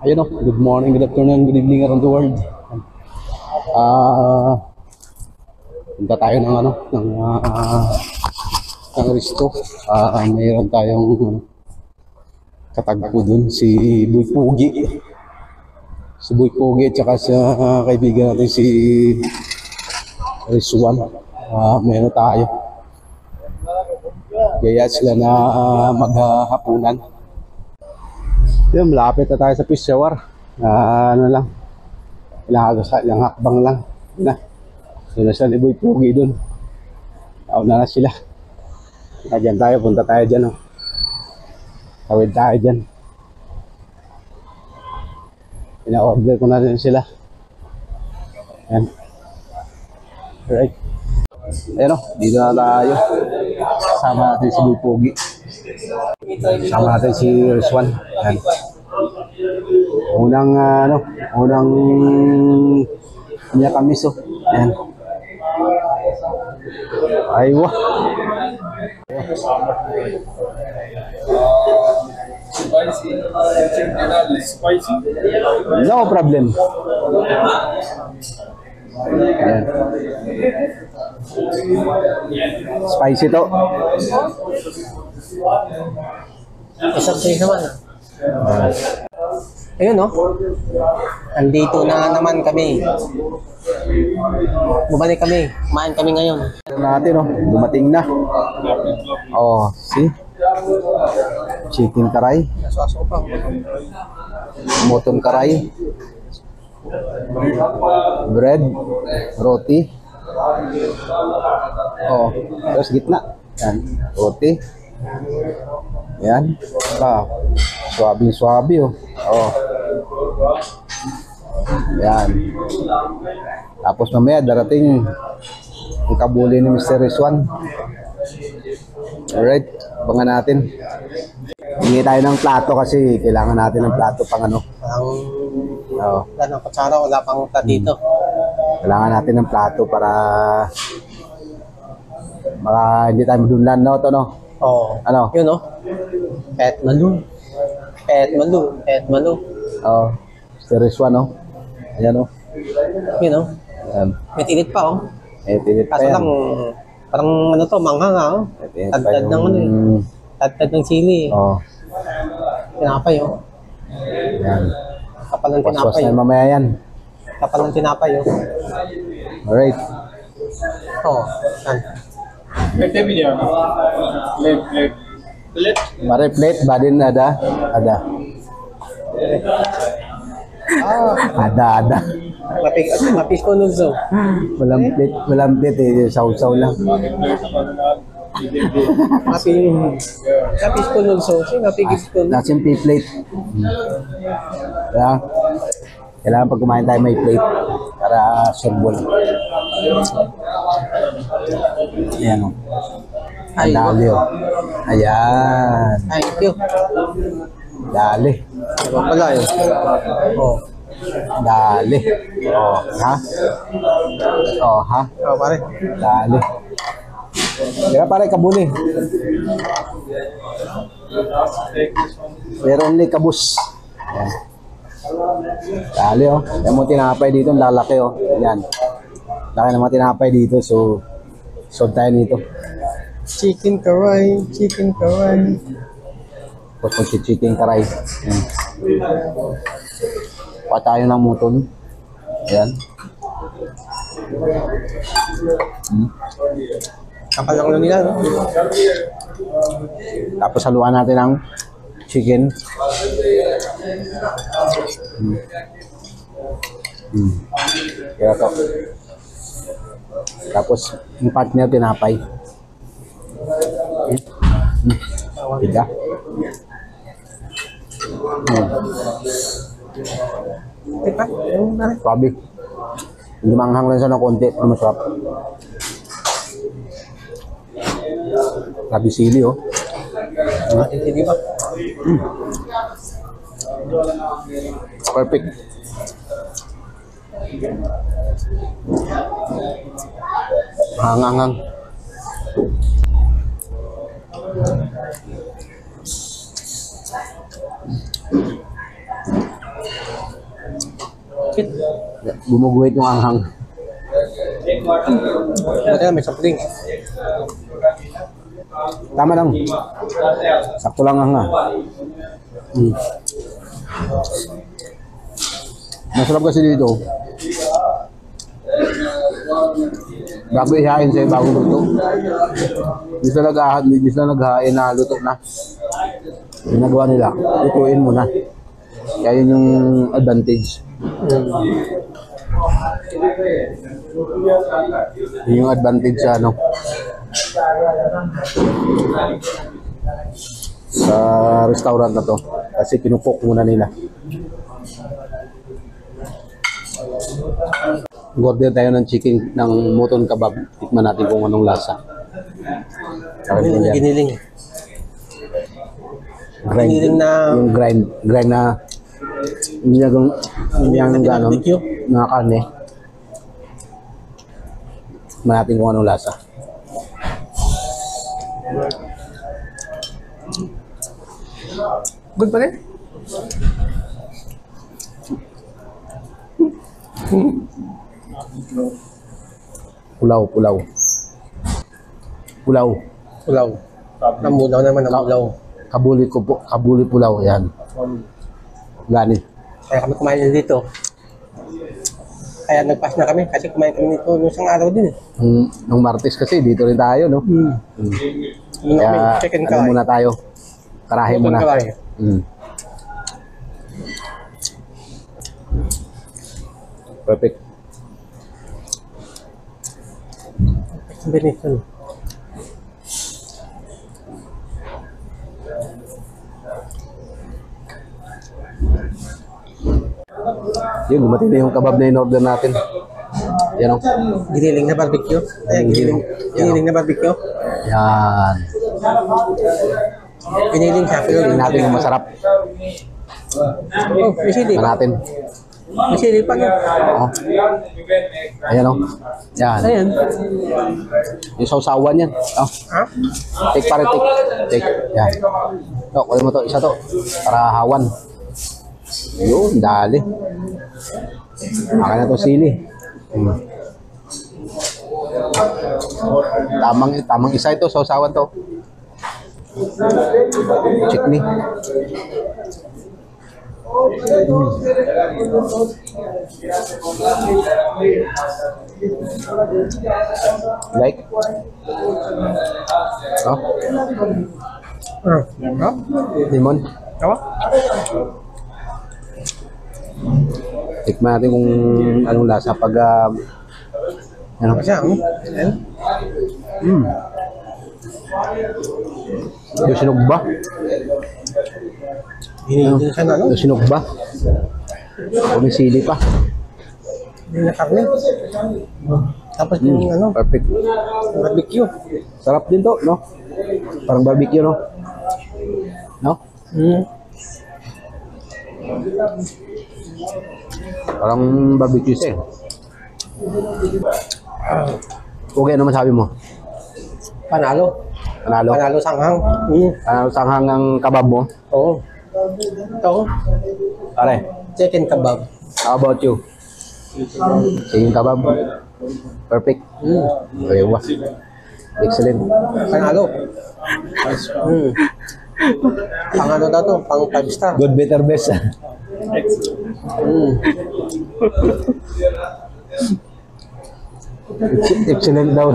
Ayun o, good morning, good afternoon, good evening around the world. Punta tayo ng ng Risto. Mayroon tayong katagpo dun, si Boy Pugi. Si Boy Pugi at saka sa kaibigan natin si Rizwan. Mayroon tayo. Kaya sila na maghahapunan. Yun, malapit na tayo sa fish shower. Ano lang, ilang hakbang lang. Yun na. Yun na sila ni Boy Pugi dun. Nauna na sila. Diyan tayo, punta tayo dyan. Oh. Tawid tayo dyan. Ina-order ko na rin sila. Ayan. Alright. Ayan o, dito na tayo. Sama natin si Boy Pugi. Sama natin si Rizwan. Ayan. Unang niya kamis oh. Ayan. Aywa. Spicy. No problem. Ayan. Spicy to. Isang place naman. Ayun no. Andito na naman kami. Bumalik kami. Kumain kami ngayon. Natin oh, dumating na. Oh, see? Chicken karay. Nasuaso pa. Mutton karay. Bread, roti. Oh, terus gitna. Yan, roti. Yan. Swabe oh. Oh. Yan. Tapos mamaya darating ang kabuli ni Mr. Rizwan. Alright, abangan natin. Hingi tayo ng plato kasi kailangan natin ng plato pang ano. Wala ng kutsara, wala pang platito. Kailangan natin ng plato para hindi tayo madunlan, no? Ito, no? Oo. Ano? Yun no. Pet malu. Oh, Mr. Rizwan, no? Ayan, no? Yun no. Ayan. May tilit pa oh. Eh, tinit pa Kaso yan. lang, parang ano to, manghang oh. Tadtad ng ano eh. Tadtad ng sili. Oh, Tinapay oh. ayan. Kapal ng Waswas tinapay na oh. mamaya yan. Kapal ng tinapay oh. Alright. Oo. Yan. Plate biryani. Plate. Mare plate, badin ada. Ada. Mapis ko nun so. Walang plate eh, sausaw lang. Mapis ko nun so. Mapigis ko nun. Nasin plate. Kaya, kailangan pag kumain tayo may plate para surbol. Ayan o. Ang dali o. Ayan. Thank you. Dali. Diba pala yun? Oo. Dali. O, ha? O, ha? Oo pare. Dali. Kaya pare kabuli. Pero only kabus. Ayan. Dali oh. Yung mga tinapay dito, lalaki oh. Yan. Laki ng mga tinapay dito, so sold tayo dito. Chicken karay. Tapos chicken karay. Yan. Pa tayo ng muton. Ayan. Kapal lang lang nila no? Tapos haluan natin ng chicken. Kaya to. Tapos yung partner tinapay. Tiga. Diba? Yung nari. Swabe. Lumanghang lang siya ng konti, pero masarap. Sabi sili oh. Hindi ba? Perfect. Hangang-hang. Gumuguhit yung anghang. Buti na may soft drink. Tama lang. Sakto lang ang Masarap kasi dito. Bago ihain sa'yo, bago luto. Di sila naghahain na luto na. Ginagawa nila, lutuin mo na. Kaya yun yung advantage. Yun yung advantage sa ano. Sa restaurant na to. Kasi pinupok muna nila. Order tayo ng chicken, ng mutton kebab. Tikman natin kung anong lasa. Giniling. Giniling na... Yung grind na hindi yung gano'n mga karne. Tikman natin kung anong lasa. Good pa rin? Pulaw. Pulaw. Namulaw naman, namulaw. Kabuli pulaw, yan. Gani. Kaya kami kumain na dito. Kaya nagpas na kami kasi kumain kami nito noong isang araw din. Nung Martes kasi, dito rin tayo, no? Kaya, Chicken ano muna tayo? Karahe muna. Perfect. Combination. Yun, dumating na yung kebab na in-order natin. Yan o. Giniling na barbecue. Ayan, giniling na barbecue. Yan. Giniling siya. Pero Tingnan natin kung masarap. oh, may sili Tingnan pa. natin. May sili pa no? Oo. Ayan o. Yan. Ayan. Yung sausawan yan. Oh. Ha? Take pare, take. Take. Yan. Ito, kunin mo to. Isa to. Para hawan. Yun, dali. Akin na to sili. Tamang isa ito, sausawan to. Chikni. Like? Oh, limon. Apa? Tikman natin kung anong lasa pag ano. Siya, ayan. Yung sinog ba? Hinihiling siya na, no? Yung sinog ba? O may sili pa. Hindi na karne. Tapos yung ano, Perfect. barbecue. Sarap din to, no? Parang barbecue, no? No? Parang barbecue siya. Okay, ano masabi mo? Panalo. Panalo? Panalo sanghang. Panalo sanghang ang kebab mo? Oo. Ito, Pare, chicken kebab. how about you? Chicken kebab? Perfect. Okay, wow. Excellent. Panalo. Pang ano daw to? Pang 5 star. Good, better, best. Excellent daw.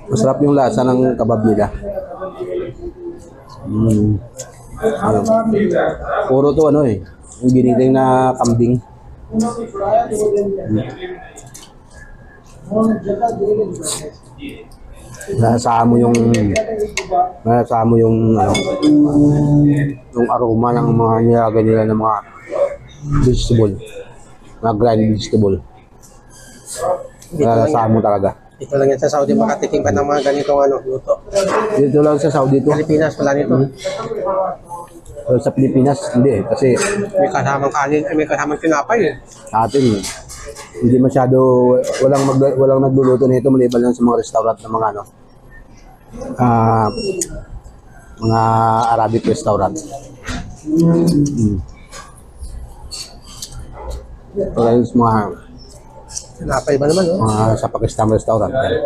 Masarap yung lasa ng kebab nila. Ano? Puro to ano eh. Yung giniling na kambing. Nasama mo yung ano, yung aroma ng mga nilagay nila ng mga vegetable. Mga grind vegetable. Nasama mo talaga. Ito lang yan sa Saudi makatikim ka ng mga ganitong ano, luto. Dito lang sa Saudi to. Pilipinas, wala nito. Pero sa Pilipinas, hindi. Kasi May kasamang kanin, may kasamang tinapay eh. sa atin, Hindi masyado, walang nagluluto nito maliban lang sa mga restaurant ng mga ano, mga Arabic restaurant. Wala yung mga Napaiba naman, no? sa Pakistan restaurant. Yan.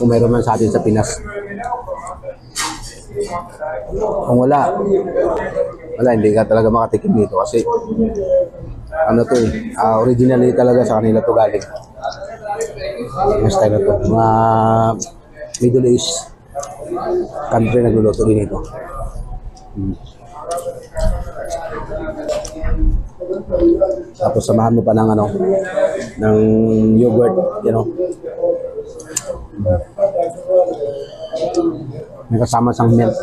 Kung meron man sa atin sa Pinas. Kung wala, hindi ka talaga makatikim dito kasi ano to eh, originally talaga sa kanila to galing. Yung style na to. Mga Middle East country nagluluto din ito. Tapos samahan mo pa ng ano, ng yogurt, you know. May kasama sang milk.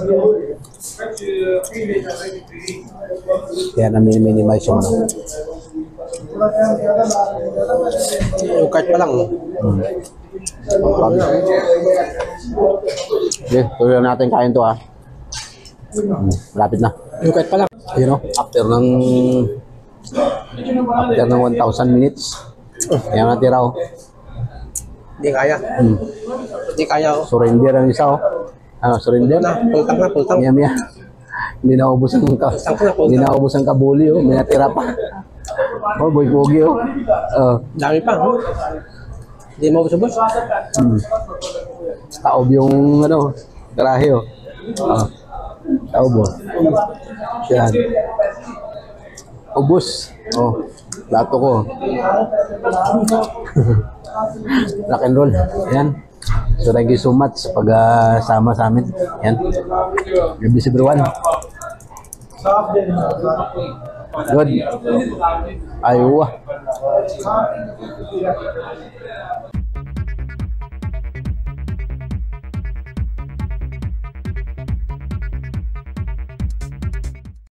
Kaya na-minimize yung ano. Yung cart pa lang. Okay, tuloy natin kain to ha. Malapit na. Yung cart pa lang. You know, after ng 1,000 minutes. Ayan natira oh. Hindi kaya. Hindi kaya, oh. Surrender ang isa oh. Ano, surrender? Pultang na, pultang. Miya. Hindi na ubos ang hindi na ubos ang kabuli oh. May natira pa. Oh, boy pogi oh. Dami pa, oh. Hindi mo ubos-ubos. Taob yung ano, garahe oh. Taob oh. Yan. Ubos. Oh, plato ko. Rock and roll. Yan. So thank you so much sa pag-sama sa amin. Yan. God bless everyone. Good. Aywa.